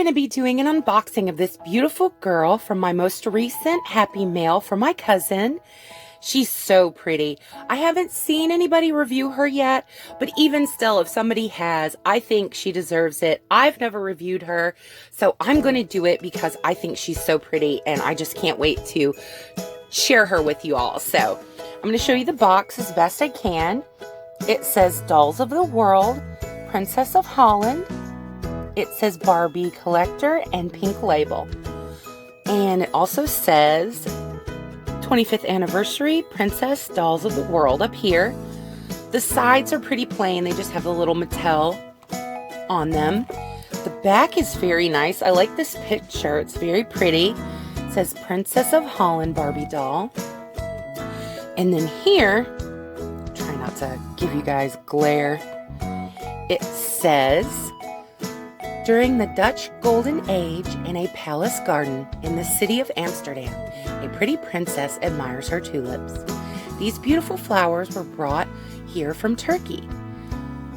going to be doing an unboxing of this beautiful girl from my most recent Happy Mail from my cousin. She's so pretty. I haven't seen anybody review her yet, but even still, if somebody has, I think she deserves it. I've never reviewed her, so I'm going to do it because I think she's so pretty, and I just can't wait to share her with you all. So I'm going to show you the box as best I can. It says Dolls of the World, Princess of Holland. It says Barbie Collector and pink label. And it also says 25th Anniversary Princess Dolls of the World up here. The sides are pretty plain. They just have a little Mattel on them. The back is very nice. I like this picture. It's very pretty. It says Princess of Holland Barbie doll. And then here, try not to give you guys glare. It says, during the Dutch Golden Age in a palace garden in the city of Amsterdam, a pretty princess admires her tulips. These beautiful flowers were brought here from Turkey.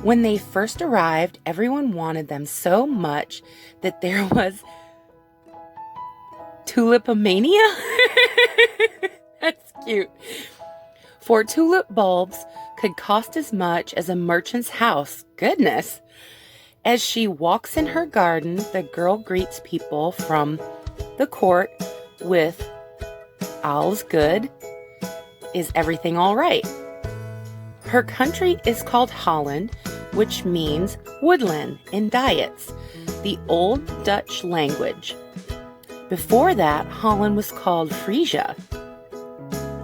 When they first arrived, everyone wanted them so much that there was tulipomania. That's cute. For tulip bulbs could cost as much as a merchant's house. Goodness. As she walks in her garden, the girl greets people from the court with, "All's good. Is everything all right?" Her country is called Holland, which means woodland in Diets, the old Dutch language. Before that, Holland was called Frisia.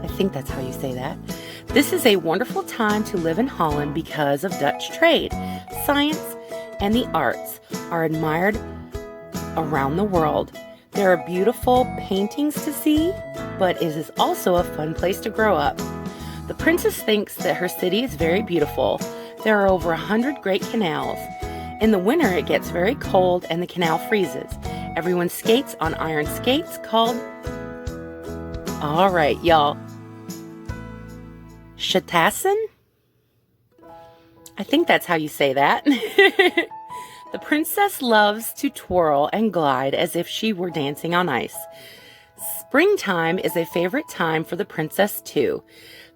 I think that's how you say that. This is a wonderful time to live in Holland because of Dutch trade, science, and the arts are admired around the world. There are beautiful paintings to see, but it is also a fun place to grow up. The princess thinks that her city is very beautiful. There are over 100 great canals. In the winter, it gets very cold and the canal freezes. Everyone skates on iron skates called, all right, y'all, Shatassen? I think that's how you say that. The princess loves to twirl and glide as if she were dancing on ice. Springtime is a favorite time for the princess too,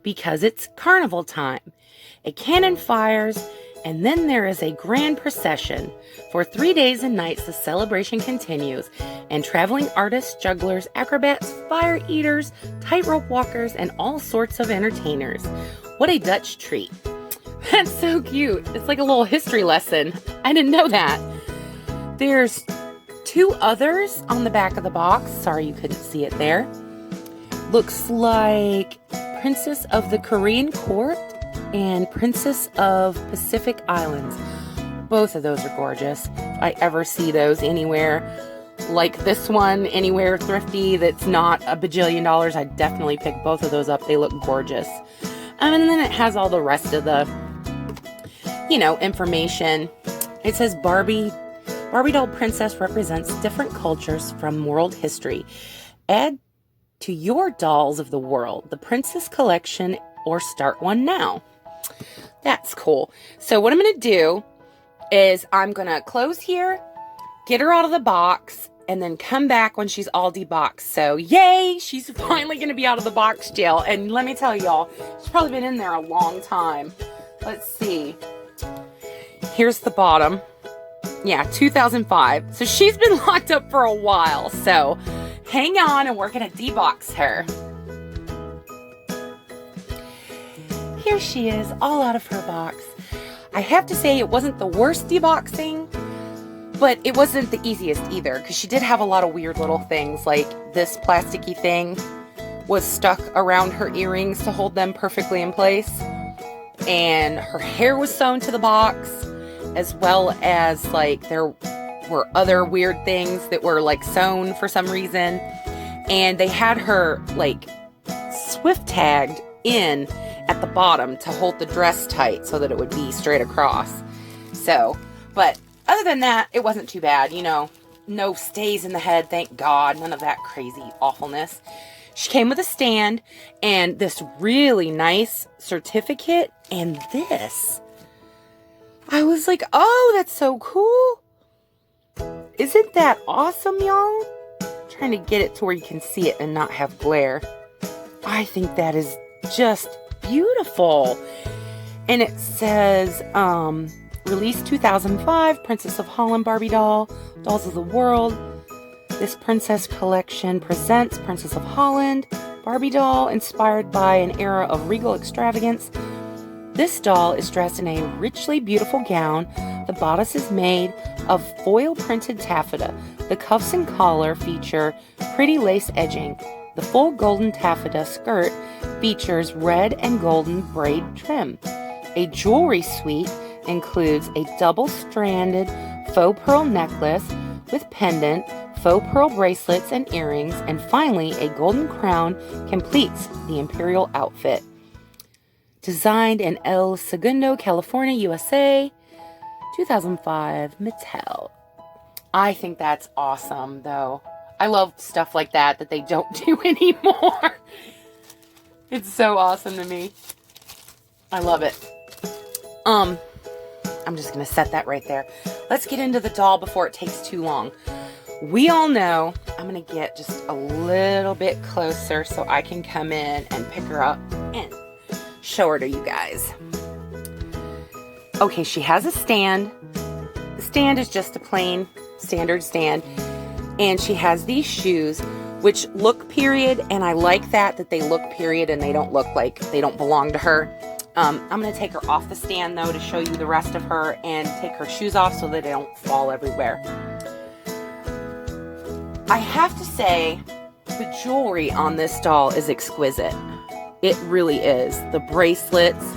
because it's carnival time. A cannon fires, and then there is a grand procession. For 3 days and nights, the celebration continues, and traveling artists, jugglers, acrobats, fire eaters, tightrope walkers, and all sorts of entertainers. What a Dutch treat. That's so cute. It's like a little history lesson. I didn't know that. There's 2 others on the back of the box. Sorry you couldn't see it there. Looks like Princess of the Korean Court and Princess of Pacific Islands. Both of those are gorgeous. If I ever see those anywhere, like this one, anywhere thrifty that's not a bajillion dollars, I'd definitely pick both of those up. They look gorgeous. And then it has all the rest of the, information. It says Barbie doll princess represents different cultures from world history. Add to your dolls of the world the princess collection or start one now. That's cool. So what I'm going to do is I'm going to close here, get her out of the box, and then come back when she's all deboxed. So yay, she's finally going to be out of the box jail. And let me tell y'all, she's probably been in there a long time. Let's see. Here's the bottom. Yeah, 2005. So she's been locked up for a while. So hang on and we're going to debox her. Here she is, all out of her box. I have to say it wasn't the worst deboxing, but it wasn't the easiest either, because she did have a lot of weird little things, like this plasticky thing was stuck around her earrings to hold them perfectly in place, and her hair was sewn to the box, as well as like there were other weird things that were like sewn for some reason, and they had her like swift tagged in at the bottom to hold the dress tight so that it would be straight across. So, but other than that, it wasn't too bad, no stays in the head, thank God, none of that crazy awfulness. She came with a stand and this really nice certificate and this. I was like, oh, that's so cool. Isn't that awesome, y'all? Trying to get it to where you can see it and not have glare. I think that is just beautiful. And it says, released 2005, Princess of Holland Barbie doll, Dolls of the World. This princess collection presents Princess of Holland Barbie doll inspired by an era of regal extravagance. This doll is dressed in a richly beautiful gown. The bodice is made of foil printed taffeta. The cuffs and collar feature pretty lace edging. The full golden taffeta skirt features red and golden braid trim. A jewelry suite includes a double-stranded faux pearl necklace with pendant, faux pearl bracelets and earrings, and finally a golden crown completes the imperial outfit. Designed in El Segundo, California, USA, 2005, Mattel. I think that's awesome, though. I love stuff like that they don't do anymore. It's so awesome to me. I love it. I'm just going to set that right there. Let's get into the doll before it takes too long. We all know, I'm going to get just a little bit closer so I can come in and pick her up and show her to you guys. Okay, she has a stand. The stand is just a plain standard stand. And she has these shoes, which look period, and I like that they look period and they don't look like they don't belong to her. I'm going to take her off the stand, though, to show you the rest of her and take her shoes off so that they don't fall everywhere. I have to say, the jewelry on this doll is exquisite. It really is. The bracelets,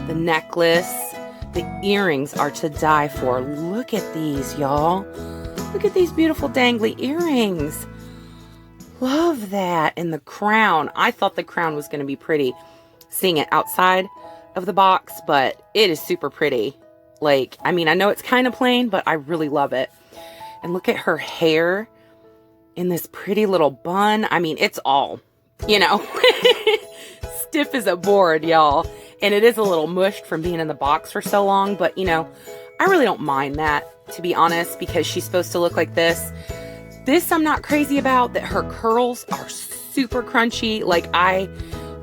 the necklace, the earrings are to die for. Look at these, y'all. Look at these beautiful dangly earrings. Love that. And the crown. I thought the crown was going to be pretty seeing it outside of the box, but it is super pretty. Like, I mean, I know it's kind of plain, but I really love it. And look at her hair in this pretty little bun. I mean, it's all, stiff as a board, y'all. And it is a little mushed from being in the box for so long, but, I really don't mind that, to be honest, because she's supposed to look like this. This I'm not crazy about, that her curls are super crunchy. Like, I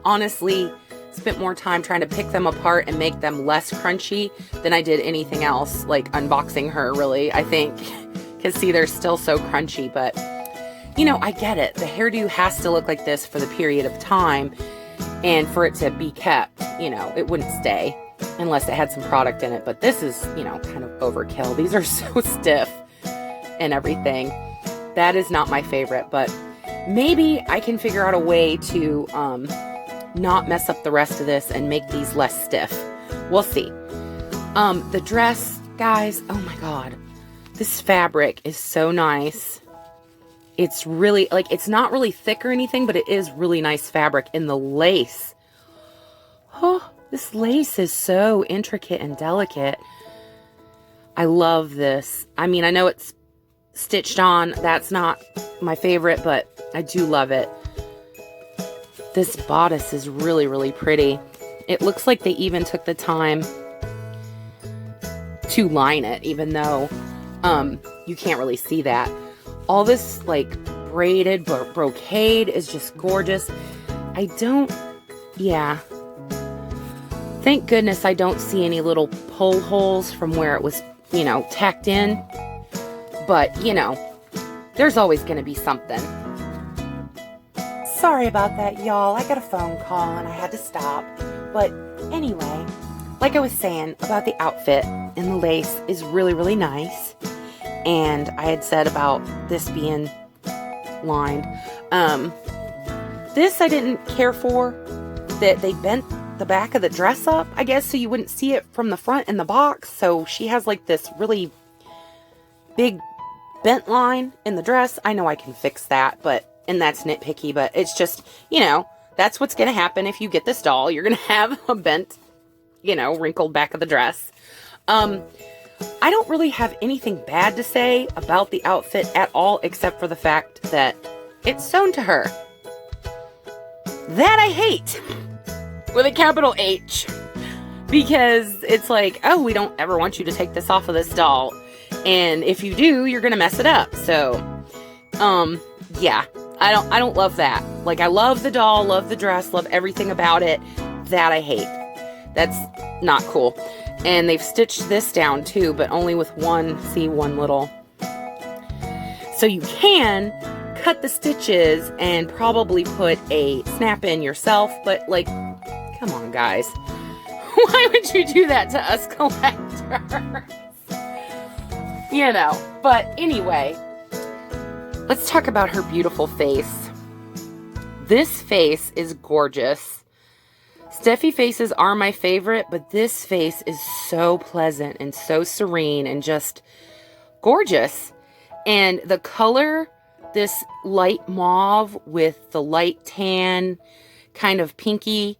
honestly spent more time trying to pick them apart and make them less crunchy than I did anything else, like unboxing her, really, I think. Because, see, they're still so crunchy, but, I get it. The hairdo has to look like this for the period of time, and for it to be kept, it wouldn't stay unless it had some product in it. But this is, kind of overkill. These are so stiff and everything. That is not my favorite, but maybe I can figure out a way to not mess up the rest of this and make these less stiff. We'll see. The dress, guys, oh my God. This fabric is so nice. It's really, it's not really thick or anything, but it is really nice fabric. And the lace. Oh, this lace is so intricate and delicate. I love this. I mean, I know it's stitched on. That's not my favorite, but I do love it. This bodice is really, really pretty. It looks like they even took the time to line it, even though you can't really see that. All this braided brocade is just gorgeous. Thank goodness I don't see any little pull holes from where it was, tacked in. But, there's always going to be something. Sorry about that, y'all. I got a phone call and I had to stop. But anyway, like I was saying about the outfit, and the lace is really, really nice. And I had said about this being lined. This I didn't care for, that they bent the back of the dress up, I guess, so you wouldn't see it from the front in the box. So she has this really big bent line in the dress. I know I can fix that, and that's nitpicky, but it's just, that's what's going to happen if you get this doll. You're going to have a bent, wrinkled back of the dress. I don't really have anything bad to say about the outfit at all, except for the fact that it's sewn to her. That I hate, with a capital H, because it's we don't ever want you to take this off of this doll. And if you do, you're going to mess it up. So, yeah, I don't love that. Like, I love the doll, love the dress, love everything about it. That I hate. That's not cool. And they've stitched this down too, but only with one little. So you can cut the stitches and probably put a snap in yourself, but like, come on guys. Why would you do that to us collectors? You know, but anyway, let's talk about her beautiful face. This face is gorgeous. Steffi faces are my favorite, but this face is so pleasant and so serene and just gorgeous. And the color, this light mauve with the light tan, kind of pinky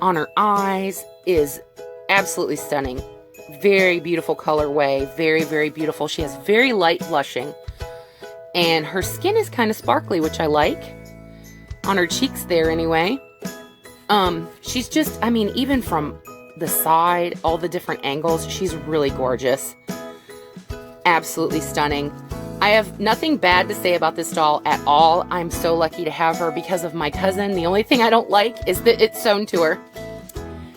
on her eyes, is absolutely stunning. Very beautiful colorway. Very, very beautiful. She has very light blushing. And her skin is kind of sparkly, which I like. On her cheeks there anyway. She's just, I mean, even from the side, all the different angles, she's really gorgeous. Absolutely stunning. I have nothing bad to say about this doll at all. I'm so lucky to have her because of my cousin. The only thing I don't like is that it's sewn to her.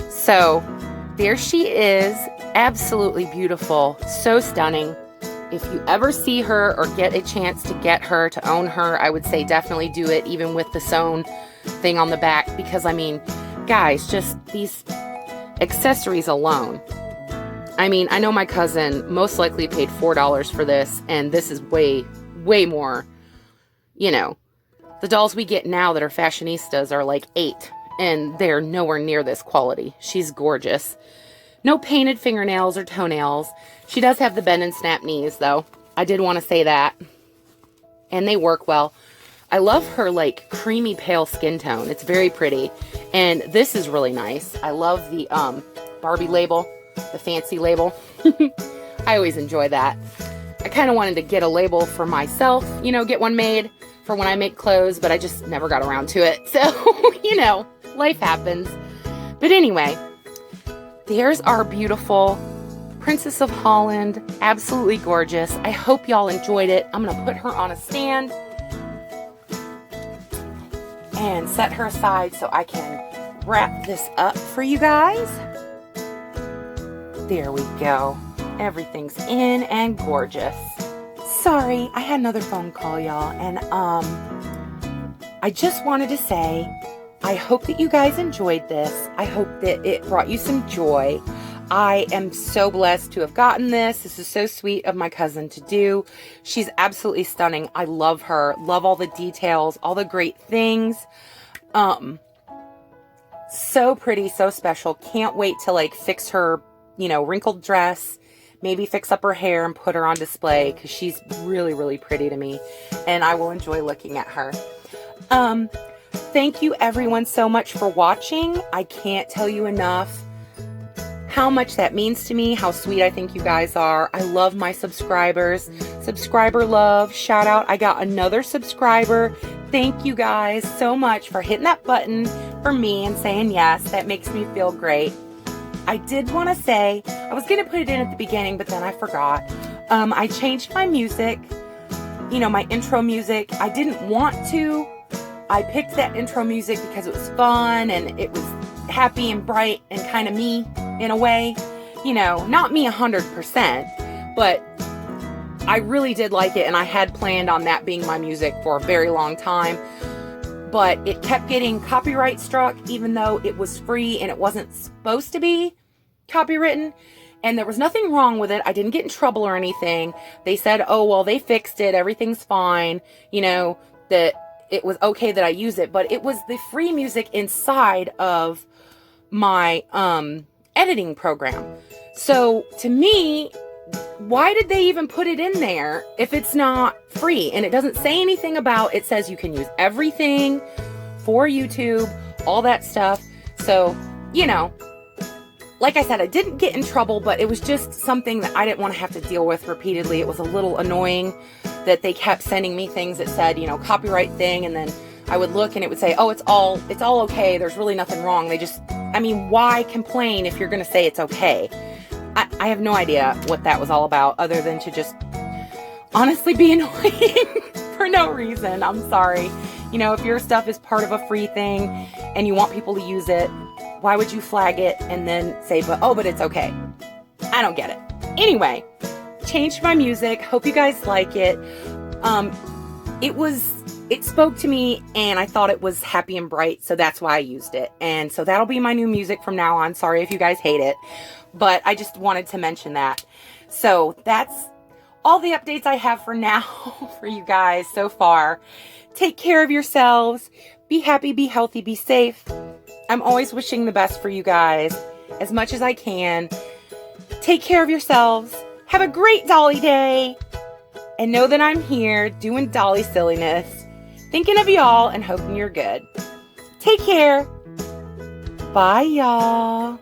So, there she is. Absolutely beautiful. So stunning. If you ever see her or get a chance to get her, to own her, I would say definitely do it, even with the sewn thing on the back, because I mean, guys, just these accessories alone. I mean, I know my cousin most likely paid $4 for this, and this is way, way more. You know, the dolls we get now that are fashionistas are like $8, and they're nowhere near this quality. She's gorgeous. No painted fingernails or toenails. She does have the bend and snap knees, though. I did want to say that. And they work well. I love her, like, creamy pale skin tone. It's very pretty. And this is really nice. I love the Barbie label, the fancy label. I always enjoy that. I kind of wanted to get a label for myself, you know, get one made for when I make clothes, but I just never got around to it. So, you know, life happens. But anyway, there's our beautiful Princess of Holland. Absolutely gorgeous. I hope y'all enjoyed it. I'm going to put her on a stand and set her aside so I can wrap this up for you guys. There we go. Everything's in and gorgeous. Sorry, I had another phone call, y'all, and I just wanted to say I hope that you guys enjoyed this. I hope that it brought you some joy. I am so blessed to have gotten this. This is so sweet of my cousin to do. She's absolutely stunning. I love her. Love all the details, all the great things. So pretty, so special. Can't wait to like fix her, you know, wrinkled dress, maybe fix up her hair and put her on display because she's really, really pretty to me. And I will enjoy looking at her. Thank you everyone so much for watching. I can't tell you enough how much that means to me, how sweet I think you guys are. I love my subscribers. Subscriber love, shout out. I got another subscriber. Thank you guys so much for hitting that button for me and saying yes. That makes me feel great. I did want to say, I was going to put it in at the beginning, but then I forgot. I changed my music, you know, my intro music. I didn't want to. I picked that intro music because it was fun and it was happy and bright and kind of me in a way. You know, not me 100%, but I really did like it and I had planned on that being my music for a very long time. But it kept getting copyright struck even though it was free and it wasn't supposed to be copywritten. And there was nothing wrong with it. I didn't get in trouble or anything. They said, oh, well, they fixed it. Everything's fine. You know, that it was okay that I use it. But it was the free music inside of my editing program. So to me, why did they even put it in there if it's not free? And it doesn't say anything about, it says you can use everything for YouTube, all that stuff. So, you know, like I said, I didn't get in trouble, but it was just something that I didn't want to have to deal with repeatedly. It was a little annoying that they kept sending me things that said, you know, copyright thing. And then I would look and it would say, oh, it's all okay. There's really nothing wrong. They just, I mean, why complain if you're going to say it's okay? I have no idea what that was all about other than to just honestly be annoying for no reason. I'm sorry. You know, if your stuff is part of a free thing and you want people to use it, why would you flag it and then say, but it's okay? I don't get it. Anyway, changed my music. Hope you guys like it. It spoke to me and I thought it was happy and bright, so that's why I used it. And so that'll be my new music from now on. Sorry if you guys hate it, but I just wanted to mention that. So that's all the updates I have for now for you guys so far. Take care of yourselves. Be happy, be healthy, be safe. I'm always wishing the best for you guys as much as I can. Take care of yourselves. Have a great Dolly Day. And know that I'm here doing Dolly silliness, thinking of y'all and hoping you're good. Take care. Bye, y'all.